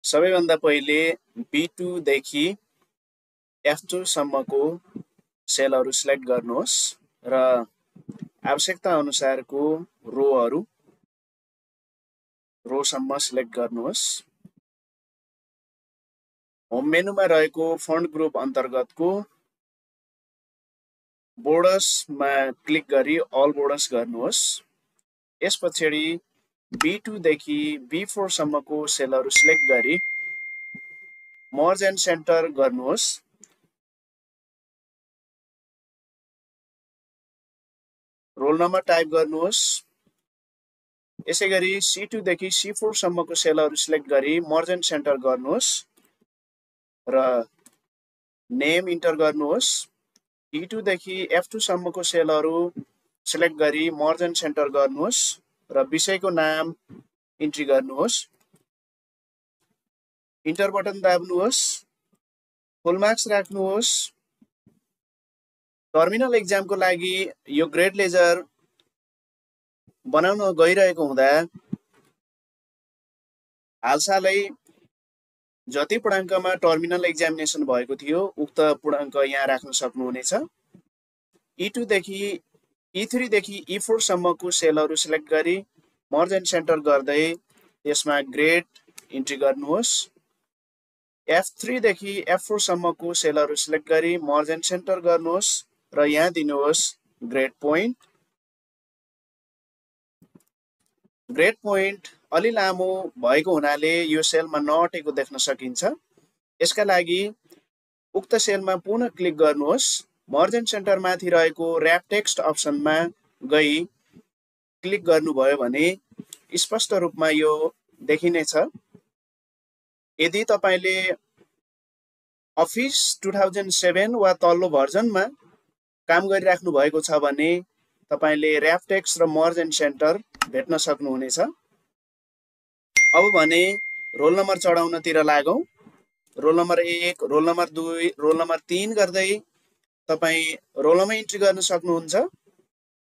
सबैभन्दा पहिले B2 देखि F2 सम्मको सेलहरू सिलेक्ट गर्नुहोस् र आवश्यकता अनुसारको रोसम्म सिलेक्ट गर्नुहोस्। होम मेनुमा रहेको फन्ट ग्रुप अन्तर्गतको बोर्डर्समा क्लिक गरी अल बोर्डर्स गर्नुहोस्। यसपछि B2 देखि B4 सम्मको सेलहरू सिलेक्ट गरी मर्ज एन्ड सेन्टर गर्नुहोस्। रोल नम्बर टाइप गर्नुहोस्। यसैगरी C2 देखि C4 सम्मको सेलहरू सिलेक्ट गरी मर्ज एन्ड सेन्टर गर्नुहोस् र नेम इन्टर गर्नुहोस्। E2 देखि F2 सम्मको सेलहरू सिलेक्ट गरी मर्ज एन्ड सेन्टर गर्नुहोस् र विषयको नाम इन्ट्री गर्नुहोस्। इन्टर बटन दाब्नुहोस्। फुल मार्क्स राख्नुहोस्। टर्मिनल एक्जामको लागि यो ग्रेड लेजर बनाउन गइरहेको हुँदा हालसालै जति पूर्णाङ्कमा टर्मिनल एक्जामिनेसन भएको थियो उक्त पूर्णाङ्क यहाँ राख्न सक्नुहुनेछ। E2 देखि E3 देखि E4 सम्मको सेलहरू सिलेक्ट गरी मर्ज एन्ड सेन्टर गर्दै यसमा ग्रेड इन्ट्री गर्नुहोस्। F3 देखि F4 सम्मको सेलहरू सिलेक्ट गरी मर्ज एन्ड सेन्टर गर्नुहोस् र यहाँ दिनुहोस् ग्रेड पोइन्ट। ग्रेड पोइन्ट अलि लामो भएको हुनाले यो सेलमा नअटेको देख्न सकिन्छ। यसका लागि उक्त सेलमा पुनः क्लिक गर्नुहोस्। मर्ज एन्ड सेन्टर माथि रहेको र्याप टेक्स्ट अप्सनमा गई क्लिक गर्नुभयो भने स्पष्ट रूपमा यो देखिनेछ। यदि तपाईले अफिस 2007 वा तल्लो भर्जनमा काम गरिराख्नु भएको छ भने तपाईले र्याप टेक्स्ट र मर्ज एन्ड सेन्टर भेट्न सक्नुहुनेछ। अब भने रोल नम्बर चढाउनतिर लागौं। Roll number 1, roll number 2, roll number 3 गर्दै तपाई रोल नम्बर इन्ट्री गर्न सक्नुहुन्छ।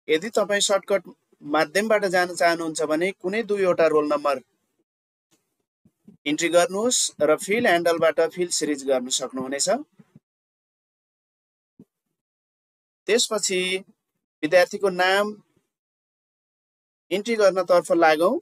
यदि तपाई सर्टकट माध्यमबाट जान चाहनुहुन्छ भने कुनै दुईवटा रोल नम्बर इन्ट्री गर्नुहोस् र फिल ह्यान्डलबाट फिल सिरिज गर्न सक्नुहुनेछ। त्यसपछि विद्यार्थीको नाम इन्ट्री गर्न तर्फ लागौं।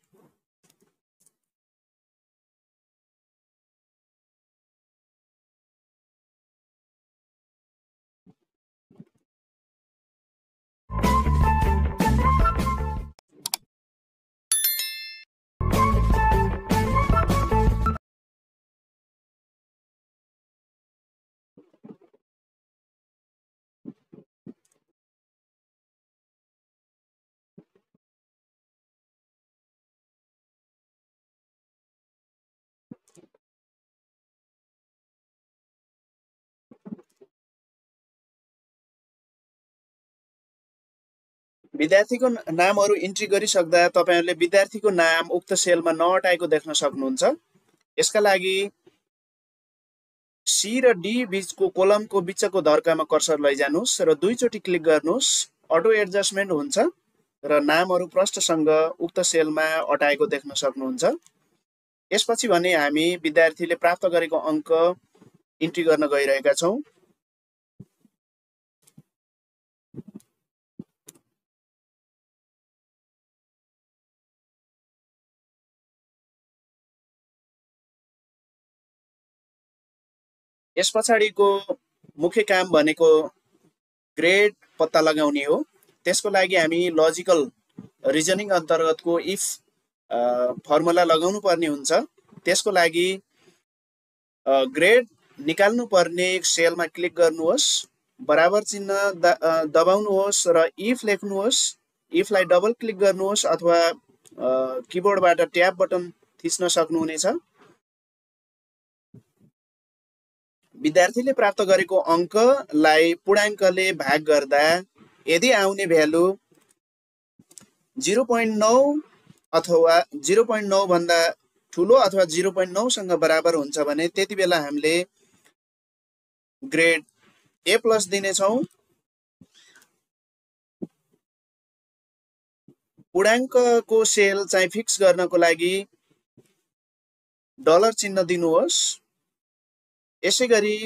विद्यार्थीको नामहरू इन्ट्री गरिसक्दा तपाईहरुले विद्यार्थीको नाम उक्त सेलमा नअटाएको देख्न सक्नुहुन्छ। यसका लागि C र D बीचको कोलमको बीचको धर्कामा कर्सर लैजानुस् र दुईचोटी क्लिक गर्नुस्। अटो एडजस्टमेन्ट हुन्छ र नामहरू प्रष्टसँग उक्त सेलमा अटाएको देख्न सक्नुहुन्छ। यसपछि भने हामी विद्यार्थीले प्राप्त गरेको अङ्क इन्ट्री गर्न गइरहेका छौं। यस पछाडिको मुख्य काम भनेको ग्रेड पत्ता लगाउने हो। त्यसको लागि हामी लजिकल रिजनिङ अन्तर्गतको इफ फर्मुला लगाउनु पर्ने हुन्छ। त्यसको लागि ग्रेड निकाल्नु पर्ने सेलमा क्लिक गर्नुहोस्, बराबर चिन्ह दबाउनुहोस् र इफ लेख्नुहोस्। इफलाई डबल क्लिक गर्नुहोस् अथवा किबोर्डबाट ट्याब बटन थिच्न सक्नुहुनेछ। विद्यार्थीले प्राप्त गरेको अङ्कलाई पूर्णाङ्कले भाग गर्दा यदि आउने भ्यालु 0.9 अथवा 0.9 भन्दा ठूलो अथवा 0.9 सँग बराबर हुन्छ भने त्यति बेला हामीले ग्रेड A+ दिनेछौं। पूर्णाङ्कको सेल चाहिँ फिक्स गर्नको लागि डलर चिन्ह दिनुहोस्। यसैगरी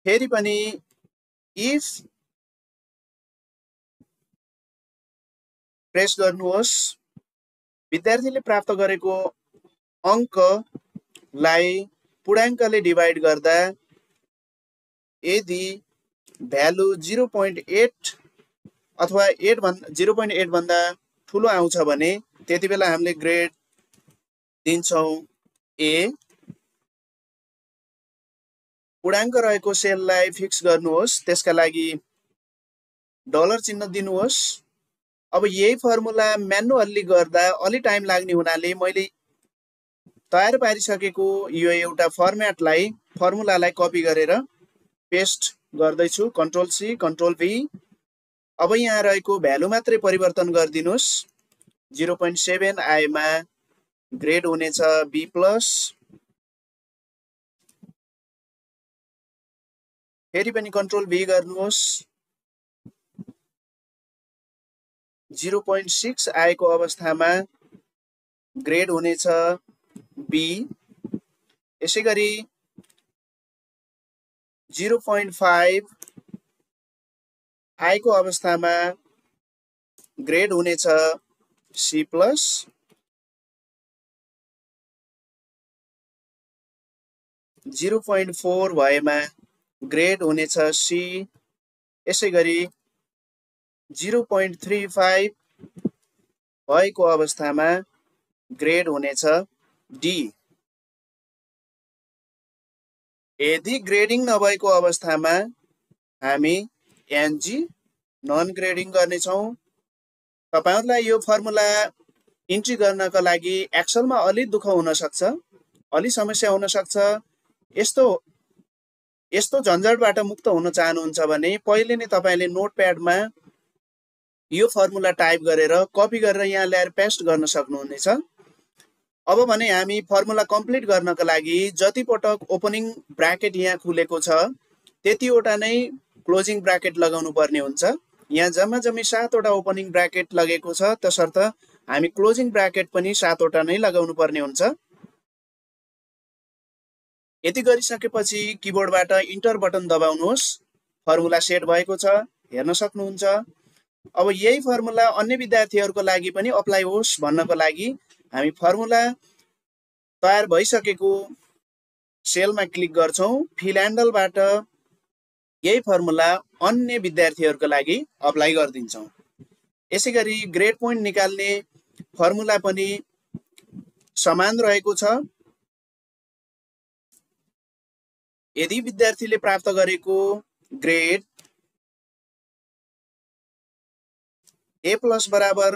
फेरि पनि इफ प्रेस गर्नुहोस्। विद्यार्थीले प्राप्त गरेको अङ्कलाई पूर्णाङ्कले डिभाइड गर्दा यदि भ्यालु 0.8 अथवा 0.8 भन्दा ठुलो आउँछ भने त्यति बेला हामीले ग्रेड दिन्छौँ ए। पूर्णाङ्क रहेको सेललाई फिक्स गर्नुहोस्। त्यसका लागि डलर चिन्ह दिनुहोस्। अब यही फर्मुला म्यानुअल्ली गर्दा अलि टाइम लाग्ने हुनाले मैले तयार पारिसकेको यो एउटा फर्मुलालाई कपी गरेर पेस्ट गर्दैछु। कन्ट्रोल सी कन्ट्रोल भी। अब यहाँ रहेको भ्यालु मात्रै परिवर्तन गरिदिनुहोस्। 0.7 आएमा ग्रेड हुनेछ बी प्लस। फेरि पनि कन्ट्रोल भी गर्नुहोस्। 0.6 आएको अवस्थामा ग्रेड हुनेछ बी। यसैगरी 0.5 आएको अवस्थामा ग्रेड हुनेछ सी प्लस। 0.4 भएमा ग्रेड हुनेछ सी। यसैगरी 0.35 भएको अवस्थामा ग्रेड हुनेछ डी। यदि ग्रेडिङ नभएको अवस्थामा हामी एनजी नन ग्रेडिङ गर्नेछौँ। तपाईहरुलाई यो फर्मुला इन्ट्री गर्नका लागि एक्सेलमा अलि दुःख हुन सक्छ, अलि समस्या हुन सक्छ। यस्तो झन्झटबाट मुक्त हुन चाहनुहुन्छ भने पहिले नै तपाईले नोटप्याडमा यो फर्मुला टाइप गरेर कपी गरेर यहाँ ल्याएर पेस्ट गर्न सक्नुहुनेछ। अब भने हामी फर्मुला कम्प्लिट गर्नका लागि जति पटक ओपनिङ ब्राकेट यहाँ खुलेको छ त्यतिवटा नै क्लोजिङ ब्राकेट लगाउनु पर्ने हुन्छ। यहाँ जम्मा 7 वटा ओपनिङ ब्राकेट लगेको छ, त्यसर्थ हामी क्लोजिङ ब्राकेट पनि 7 वटा नै लगाउनु पर्ने हुन्छ। यति गरिसकेपछि किबोर्डबाट इन्टर बटन दबाउनुहोस्। फर्मुला सेट भएको छ, हेर्न सक्नुहुन्छ। अब यही फर्मुला अन्य विद्यार्थीहरुको लागि पनि अप्लाई होस् भन्नको लागि हामी फर्मुला तयार भइसकेको सेलमा क्लिक गर्छौं। फिल ह्यान्डलबाट यही फर्मुला अन्य विद्यार्थीहरुको लागि अप्लाई गर्दिन्छौं। यसैगरी ग्रेड पोइन्ट निकाल्ने फर्मुला पनि समान रहेको छ। यदि विद्यार्थीले प्राप्त गरेको ग्रेड ए प्लस बराबर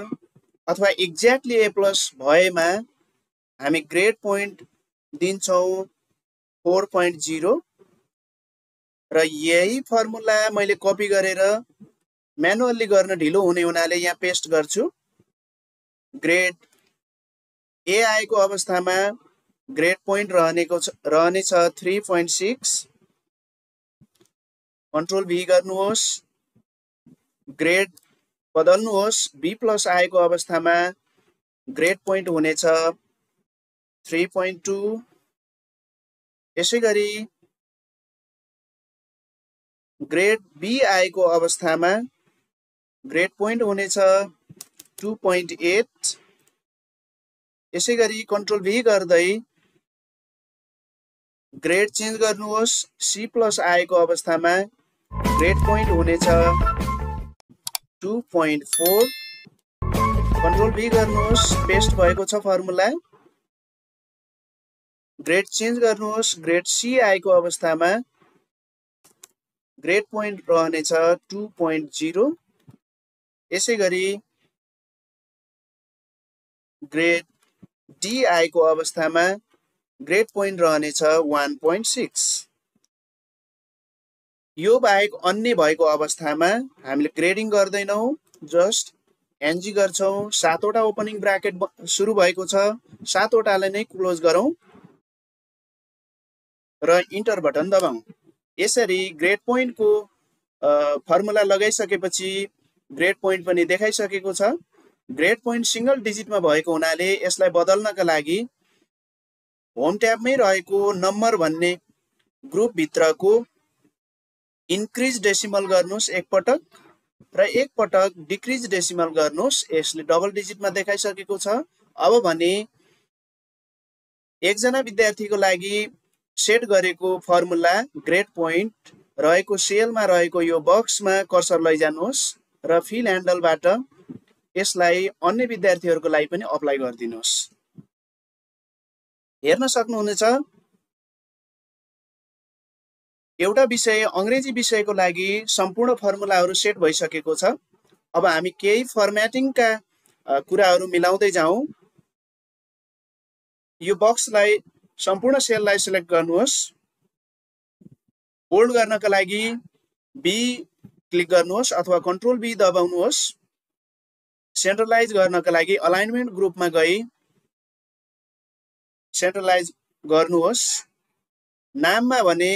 अथवा एक्ज्याक्टली ए प्लस भएमा हामी ग्रेड पोइन्ट दिन्छौं 4.0 र यही फर्मुला मैले कपी गरेर म्यानुअल्ली गर्न ढिलो हुने हुनाले यहाँ पेस्ट गर्छु। ग्रेड ए आएको अवस्थामा ग्रेड पोइन्ट रहनेछ 3.6। कन्ट्रोल भी गर्नुहोस्। ग्रेड बदल्नुहोस्। बी प्लस आएको अवस्थामा ग्रेड पोइन्ट हुनेछ 3.2। यसैगरी ग्रेड बी आएको अवस्थामा ग्रेड पोइन्ट हुनेछ 2.8। यसैगरी कन्ट्रोल भी गर्दै ग्रेड चेन्ज गर्नुहोस्। सी प्लस आएको अवस्थामा ग्रेड पोइन्ट हुनेछ 2.4। कन्ट्रोल भी गर्नुहोस्। पेस्ट भएको छ फर्मुला। ग्रेड चेन्ज गर्नुहोस्। ग्रेड सी आएको अवस्थामा ग्रेड पोइन्ट रहनेछ 2.0। यसैगरी ग्रेड डी आएको अवस्थामा ग्रेड पोइन्ट रहनेछ 1.6। यो बाहेक अन्य भएको अवस्थामा हामीले ग्रेडिङ गर्दैनौं, जस्ट एनजी गर्छौं। 7 वटा ओपनिङ ब्राकेट सुरु भएको छ, 7 वटालाई नै क्लोज गरौँ र इन्टर बटन दबाउँ। यसरी ग्रेड पोइन्टको फर्मुला लगाइसकेपछि ग्रेड पोइन्ट पनि देखाइसकेको छ। ग्रेड पोइन्ट सिंगल डिजिटमा भएको हुनाले यसलाई बदल्नका लागि होम ट्याबमै रहेको नम्बर भन्ने ग्रुपभित्रको इन्क्रिज डेसिमल गर्नुहोस् एकपटक र एकपटक डिक्रिज डेसिमल गर्नुहोस्। यसले डबल डिजिटमा देखाइसकेको छ। अब भने एकजना विद्यार्थीको लागि सेट गरेको फर्मुला ग्रेड पोइन्ट रहेको सेलमा रहेको यो बक्समा कर्सर लैजानुहोस् र फिल ह्यान्डलबाट यसलाई अन्य विद्यार्थीहरूको लागि पनि अप्लाई गरिदिनुहोस्। हेर्न सक्नुहुनेछ एउटा विषय अंग्रेजी विषयको लागि सम्पूर्ण फर्मुलाहरू सेट भइसकेको छ। अब हामी केही फर्म्याटिङका कुराहरू मिलाउँदै जाउँ। यो बक्सलाई सम्पूर्ण सेललाई सिलेक्ट गर्नुहोस्। बोल्ड गर्नका लागि बी क्लिक गर्नुहोस् अथवा कन्ट्रोल बी दबाउनुहोस्। सेन्ट्रलाइज गर्नका लागि अलाइनमेन्ट ग्रुपमा गई सेन्ट्रलाइज गर्नुहोस्। नाममा भने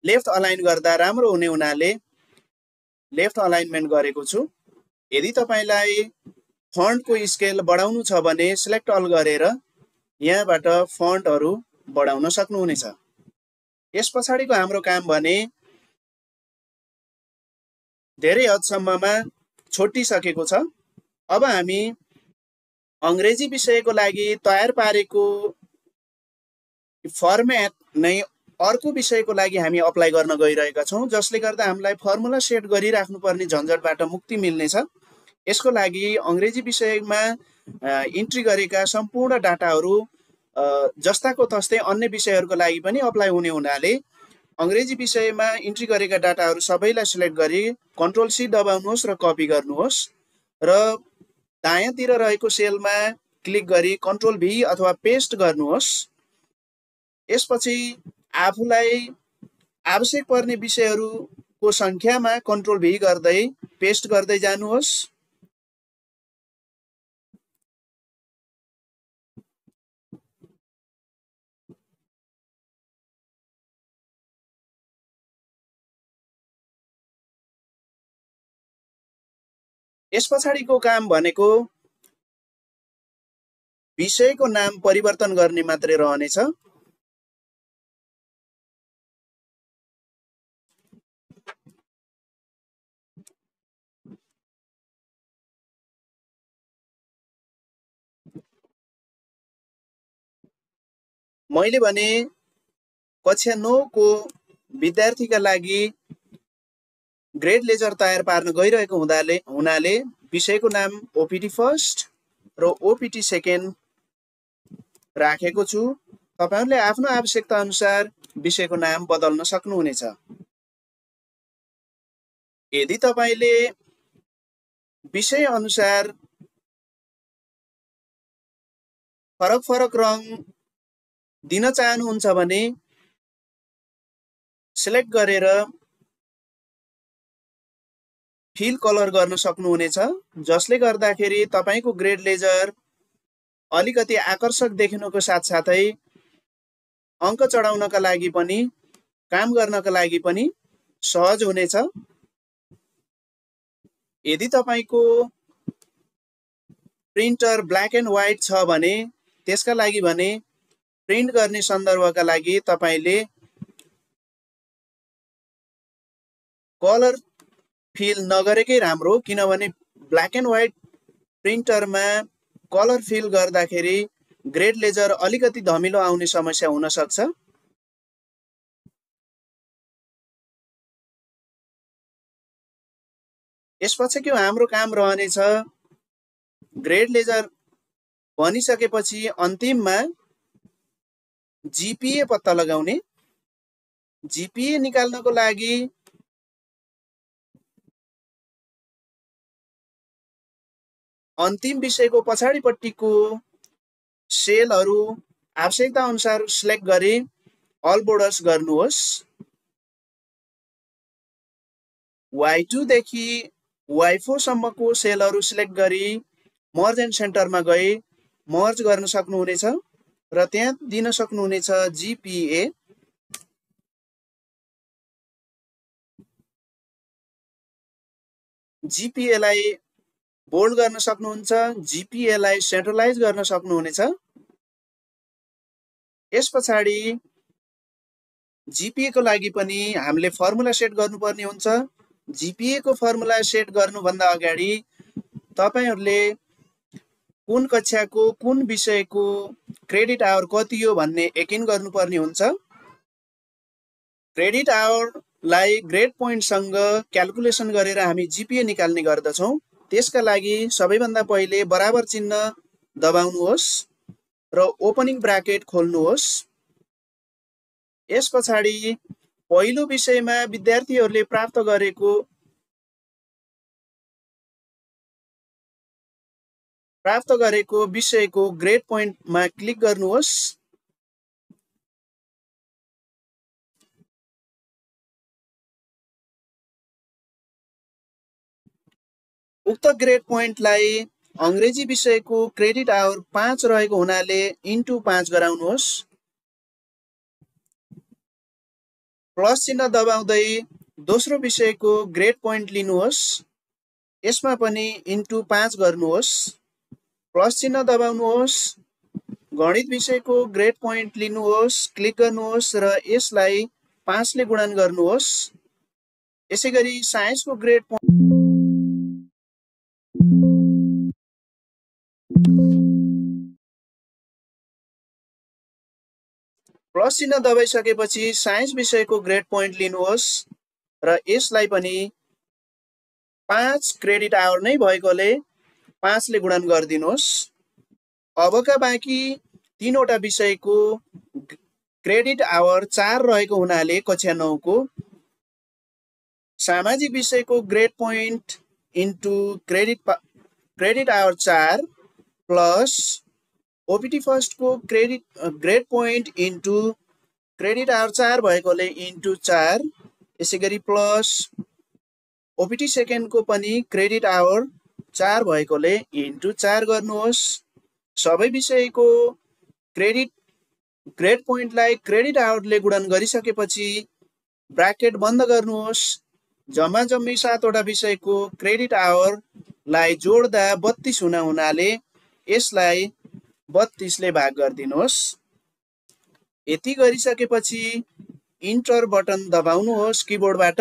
लेफ्ट अलाइन गर्दा राम्रो हुने हुनाले लेफ्ट अलाइनमेन्ट गरेको छु। यदि तपाईलाई फन्टको स्केल बढाउनु छ भने सिलेक्ट अल गरेर यहाँबाट फन्टहरू बढाउन सक्नुहुनेछ। यस पछाडिको हाम्रो काम भने धेरै हदसम्ममा छोटिसकेको छ। अब हामी अंग्रेजी विषयको लागि तयार पारेको फर्म्याट नै अर्को विषयको लागि हामी अप्लाई गर्न गइरहेका छौं, जसले गर्दा हामीलाई फर्मुला सेट गरिराख्नुपर्ने झन्झटबाट मुक्ति मिल्नेछ। यसको लागि अंग्रेजी विषयमा इन्ट्री गरेका सम्पूर्ण डाटाहरू जस्ताको तस्तै अन्य विषयहरूको लागि पनि अप्लाई हुने हुनाले अंग्रेजी विषयमा इन्ट्री गरेका डाटाहरू सबैलाई सिलेक्ट गरी कन्ट्रोल सी दबाउनुहोस् र कपी गर्नुहोस् र दायाँतिर रहेको सेलमा क्लिक गरी कन्ट्रोल भी अथवा पेस्ट गर्नुहोस्। यसपछि आफूलाई आवश्यक पर्ने विषयहरूको संख्यामा कन्ट्रोल भी गर्दै पेस्ट गर्दै जानुहोस्। यस पछाडिको काम भनेको विषयको नाम परिवर्तन गर्ने मात्रै रहनेछ। मैले भने कक्षा 9 को विद्यार्थीका लागि ग्रेड लेजर तयार पार्न गइरहेको हुनाले विषयको नाम ओपीटी फर्स्ट र ओपीटी सेकेन्ड राखेको छु। तपाईहरुले आफ्नो आवश्यकता अनुसार विषयको नाम बदल्न सक्नुहुनेछ। यदि तपाईले विषय अनुसार फरक रङ दिन चाहनुहुन्छ भने सिलेक्ट गरेर फिल कलर गर्न सक्नुहुनेछ, जसले गर्दाखेरि तपाईको ग्रेड लेजर अलिकति आकर्षक देखिनुको साथसाथै अंक चढाउनका लागि पनि काम गर्नका लागि पनि सहज हुनेछ। यदि तपाईको प्रिन्टर ब्ल्याक एन्ड व्हाइट छ भने त्यसका लागि भने प्रिन्ट गर्ने सन्दर्भका लागि तपाईले कलर फिल नगरेकै राम्रो, किनभने ब्ल्याक एन्ड व्हाइट प्रिन्टरमा कलर फिल गर्दाखेरि ग्रेड लेजर अलिकति धमिलो आउने समस्या हुन सक्छ। यसपछिको हाम्रो काम रहनेछ ग्रेड लेजर बनिसकेपछि अन्तिममा जीपीए पत्ता लगाउने। जीपीए निकाल्नको लागि अन्तिम विषयको पछाडिपट्टिको सेलहरू आवश्यकता अनुसार सिलेक्ट गरी अल बोर्डर्स गर्नुहोस्। Y2 देखि Y4 सम्मको सेलहरू सिलेक्ट गरी मर्ज एन्ड सेन्टरमा गई मर्ज गर्न सक्नुहुनेछ र त्यहाँ दिन सक्नुहुनेछ GPA। GPA लाई बोल्ड गर्न सक्नुहुन्छ, GPA लाई सेन्ट्रलाइज गर्न सक्नुहुनेछ। यस पछाडि GPA को लागि पनि हामीले फर्मुला सेट गर्नुपर्ने हुन्छ। GPA को फर्मुला सेट गर्नुभन्दा अगाडि तपाईहरुले कुन कक्षाको कुन विषयको क्रेडिट आवर कति हो भन्ने यकिन गर्नुपर्ने हुन्छ। क्रेडिट आवरलाई ग्रेड पोइन्ट सँग क्याल्कुलेसन गरेर हामी GPA निकाल्ने गर्दछौं। त्यसका लागि सबैभन्दा पहिले बराबर चिन्ह दबाउनुहोस् र ओपनिङ ब्राकेट खोल्नुहोस्। यस पछाडि पहिलो विषयमा विद्यार्थीहरूले प्राप्त गरेको विषयको ग्रेड पोइन्टमा क्लिक गर्नुहोस्। उक्त ग्रेड पोइन्टलाई अंग्रेजी विषयको क्रेडिट आवर 5 रहेको हुनाले इन्टु 5 गराउनुहोस्। प्लस चिन्ह दबाउँदै दोस्रो विषयको ग्रेड पोइन्ट लिनुहोस्। यसमा पनि इन्टु 5 गर्नुहोस्। प्लस चिन्ह दबाउनुहोस्। गणित विषयको ग्रेड पोइन्ट लिनुहोस्, क्लिक गर्नुहोस् र यसलाई 5 ले गुणन गर्नुहोस्। यसैगरी साइन्सको ग्रेड पोइन्ट प्लस चिन्ह दबाइसकेपछि साइन्स विषयको ग्रेड पोइन्ट लिनुहोस् र यसलाई पनि 5 क्रेडिट आवर नै भएकोले 5 ले गुणन गरिदिनुहोस्। अबका बाँकी तीनवटा विषयको क्रेडिट आवर 4 रहेको हुनाले कक्षा 9 को सामाजिक विषयको grade point into credit hour 4 plus OPT first को grade point into credit hour 4 भएकोले इन्टु 4। यसैगरी प्लस ओपीटी सेकेन्ड को पनि क्रेडिट आवर 4 भएकोले इन्टु 4 गर्नुहोस्। सबै विषयको ग्रेड पोइन्टलाई क्रेडिट आवरले गुणन गरिसकेपछि ब्राकेट बन्द गर्नुहोस्। जम्मा जम्मी 7 वटा विषयको क्रेडिट आवरलाई जोड्दा 32 हुनाले यसलाई 32 ले भाग गरिदिनुहोस्। यति गरिसकेपछि इन्टर बटन दबाउनुहोस् किबोर्डबाट।